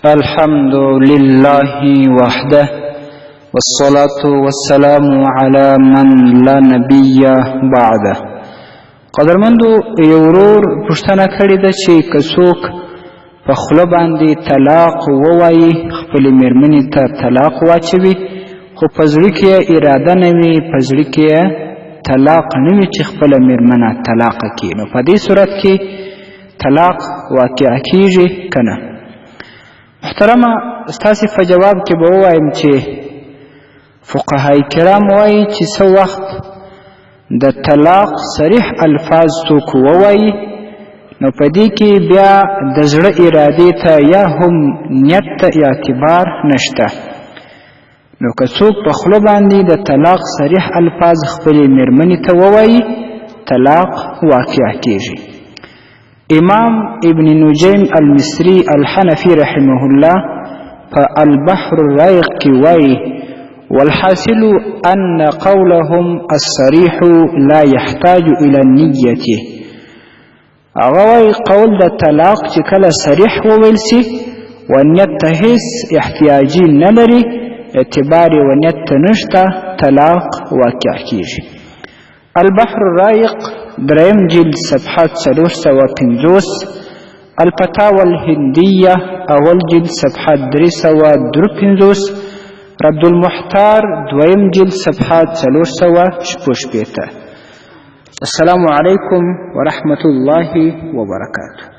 الحمد لله وحده والصلاة والسلام على من لا نبي بعده. قدرمندو یو ورور پوښتنه کړې ده چې که څوک په خوله باندې طلاق ووایي، خپلې مېرمنې ته طلاق واچوي، خو په زړه کې یې اراده نه وي، په زړه کې یې طلاق نه وي چې خپله مېرمنه طلاقه کړي، نو په دې صورت کې طلاق واقع کیږي که نه؟ محترمه، ستاسې په جواب کې به ووایم چې فقهای کرام وایي چې څه وخت د طلاق صریح الفاظ څوک ووایي، نو په دې کې بیا د زړه ارادې ته یا هم نیت ته اعتبار نشته. نو که څوک په خوله باندې د طلاق صریح الفاظ خپلې مېرمنې ته ووایي، طلاق واقع کیږي. امام ابن نجیم المصری الحنفی رحمه الله په البحر الرایق کې وایي: والحاصل أن قولهم الصريح لا يحتاج إلى النية. هغه قول د طلاق چې کله صریح وویل سي و نیت ته هیڅ احتیاجي نه لري، اعتبار و نیت ته نشته، طلاق واقع کیږي. البحر الرایق دریم جلد صفحه 450، الفتاوى الهندیه اول جلد صفحه 353، رد المحتار دویم جلد صفحه 466. السلام علیکم ورحمة الله وبرکاته.